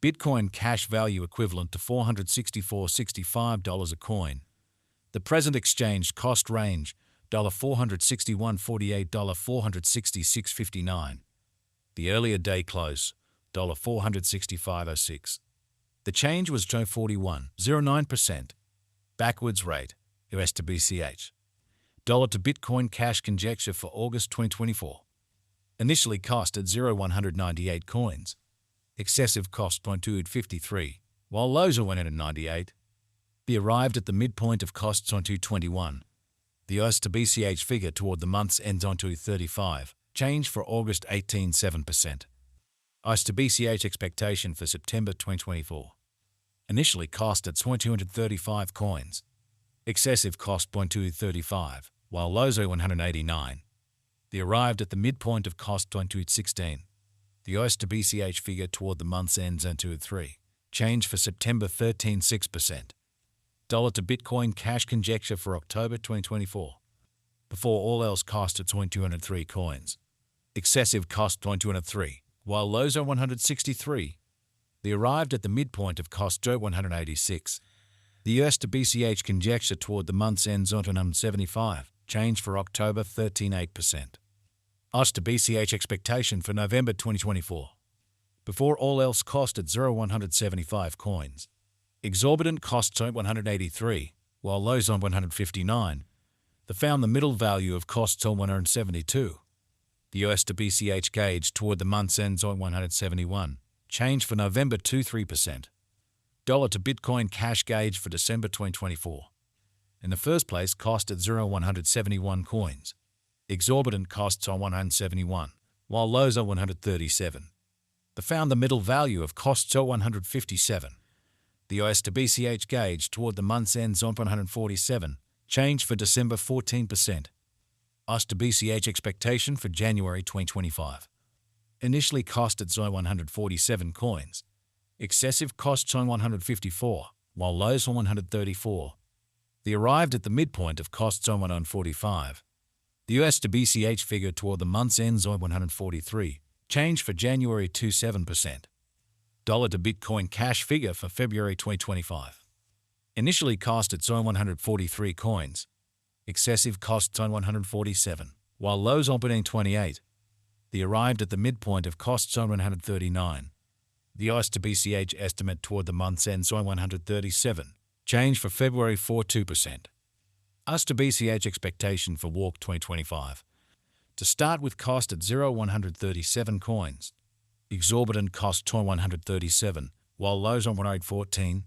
Bitcoin cash value equivalent to $464.65 a coin. The present exchange cost range $461.48 $466.59. The earlier day close $465.06. The change was 41.09%. Backwards rate US to BCH. Dollar to Bitcoin cash conjecture for August 2024. Initially cost at 198 coins. Excessive cost 0.253, while lows are 198. The arrived at the midpoint of costs on 221. The US to BCH figure toward the month's end on 235. Change for August 18.7%. US to BCH expectation for September 2024. Initially cost at 235 coins. Excessive cost 0.235, while lows are 189. The arrived at the midpoint of cost on 216. The US to BCH figure toward the month's ends on 203. Change for September 13.6%. Dollar to Bitcoin cash conjecture for October 2024. Before all else cost at 203 coins. Excessive cost 203, while lows are 163. The arrived at the midpoint of cost 186. The US to BCH conjecture toward the month's ends on 175. Change for October 13.8%. US to BCH expectation for November 2024. Before all else cost at 175 coins. Exorbitant costs on 183, while lows on 159. The found the middle value of costs on 172. The US to BCH gauge toward the month's ends on 171. Change for November 23%. Dollar to Bitcoin cash gauge for December 2024. In the first place, cost at 171 coins. Exorbitant costs on 171, while lows are 137. The found the middle value of costs on 157. The US to BCH gauge toward the month's ends on 147. Change for December 14%. US to BCH expectation for January 2025. Initially cost at 147 coins. Excessive costs on 154, while lows on 134. The arrived at the midpoint of costs on 145. The US to BCH figure toward the month's ends on 143. Change for January 27%. Dollar to Bitcoin cash figure for February 2025. Initially cost at 143 coins. Excessive costs on 147, while lows on 28. The arrived at the midpoint of costs on 139. The US to BCH estimate toward the month's ends on 137. Change for February 2%. US to BCH expectation for Walk 2025. To start with cost at 137 coins. Exorbitant cost on 137, while lows on 114.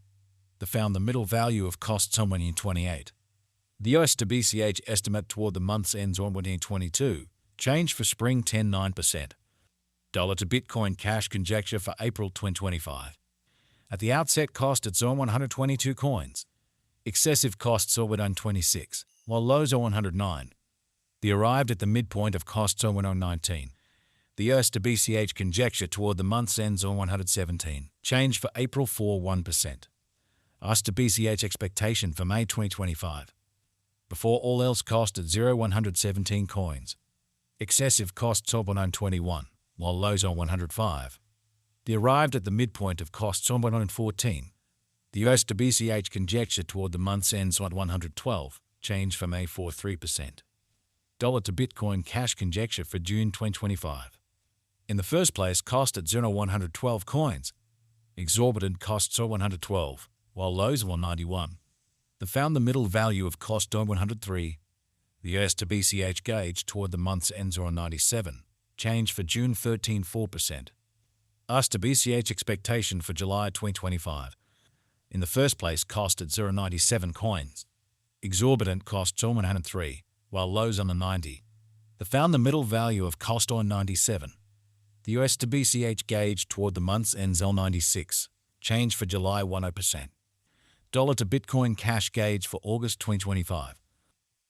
The found the middle value of costs on 128. The US to BCH estimate toward the month's ends on 122. Change for spring 10.9%. Dollar to Bitcoin cash conjecture for April 2025. At the outset cost at 122 coins. Excessive costs are 126, while lows are 109. The arrived at the midpoint of costs on 119. The US to BCH conjecture toward the month's ends on 117. Change for April 1%. US to BCH expectation for May 2025. Before all else cost at 117 coins. Excessive costs on 121, while lows on 105. The arrived at the midpoint of costs on 114. The US to BCH conjecture toward the month's ends on 112. Change for May 3%. Dollar to Bitcoin cash conjecture for June 2025. In the first place, cost at 112 coins. Exorbitant costs on 112, while lows are 191. The found the middle value of cost on 103. The US to BCH gauge toward the month's ends on 97. Change for June 4%. US to BCH expectation for July 2025. In the first place, cost at 0.97 coins. Exorbitant costs on 103, while lows on 90. The found the middle value of cost on 97. The US to BCH gauge toward the month's ends on 96. Change for July 10%. Dollar to Bitcoin cash gauge for August 2025.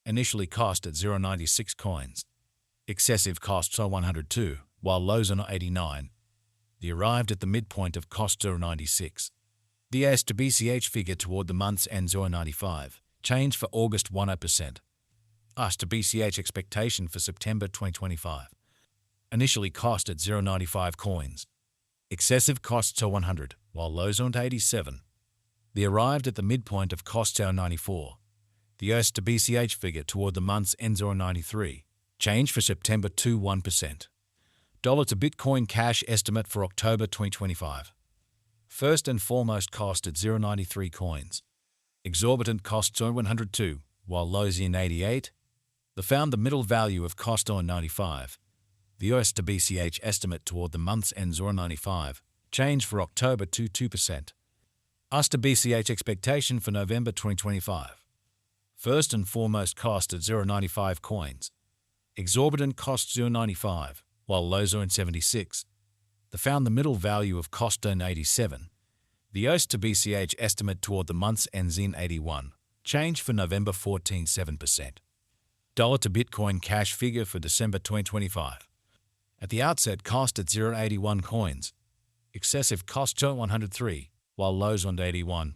Initially cost at 0.96 coins. Excessive costs are 102, while lows are 89. The arrived at the midpoint of costs are 96. The US to BCH figure toward the month's ends are 95. Change for August 1%. US to BCH expectation for September 2025. Initially cost at 0.95 coins. Excessive costs are 100, while lows are 87. They arrived at the midpoint of costs are 94. The US to BCH figure toward the month's end 0.93. Change for September 1%. Dollar to Bitcoin cash estimate for October 2025. First and foremost cost at 0.93 coins. Exorbitant costs are 102, while lows in 88. They found the middle value of cost on 95. The US to BCH estimate toward the month's end 0.95. Change for October 2%. US to BCH expectation for November 2025. First and foremost cost at 0.95 coins. Exorbitant cost 0.95, while lows are in 76. They found the middle value of cost in 87. The US to BCH estimate toward the month's ends in 81. Change for November 7%. Dollar to Bitcoin cash figure for December 2025. At the outset, cost at 0.81 coins. Excessive cost 103, while lows on 81.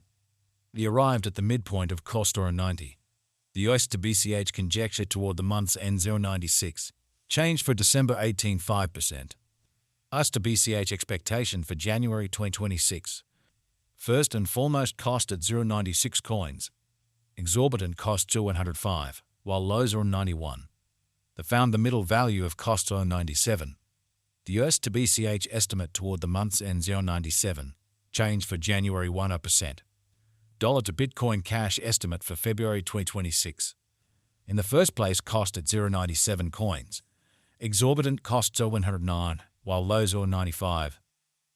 They arrived at the midpoint of cost or 90. The US to BCH conjecture toward the month's end 0.96. Change for December 5%. US to BCH expectation for January 2026. First and foremost cost at 0.96 coins. Exorbitant cost 105, while lows are 91. They found the middle value of cost 97. The US to BCH estimate toward the month's end 0.97. Change for January 1%. Dollar to Bitcoin cash estimate for February 2026. In the first place, cost at 0.97 coins. Exorbitant costs are 109, while lows are 95.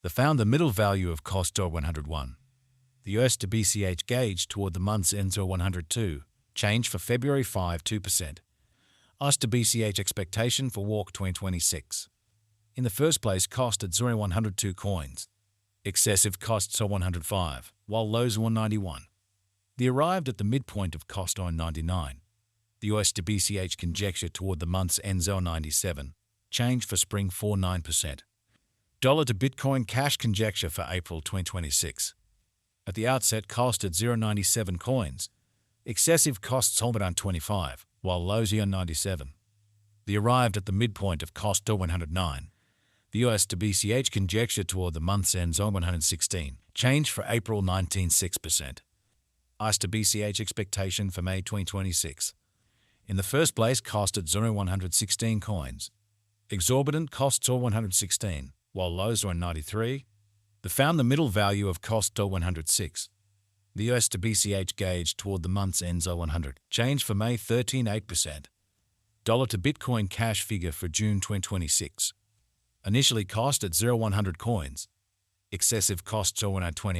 They found the middle value of cost are 101. The US to BCH gauge toward the month's end are 102. Change for February 2%. US to BCH expectation for Walk 2026. In the first place, cost at 0.102 coins. Excessive costs are 105, while lows are 191. They arrived at the midpoint of cost on 99. The US to BCH conjecture toward the month's end 0.97. Change for spring 9%. Dollar to Bitcoin cash conjecture for April 2026. At the outset, cost at 0.97 coins. Excessive costs hold around 25, while lows are 97. They arrived at the midpoint of cost 109. The US to BCH conjecture toward the month's end 116. Change for April 6%. US to BCH expectation for May 2026. In the first place, cost at 0.116 coins. Exorbitant costs are 116, while lows are 93. They found the middle value of cost 106. The US to BCH gauge toward the month's ends 100. Change for May 8%. Dollar to Bitcoin cash figure for June 2026. Initially cost at 0.100 coins. Excessive costs are 120.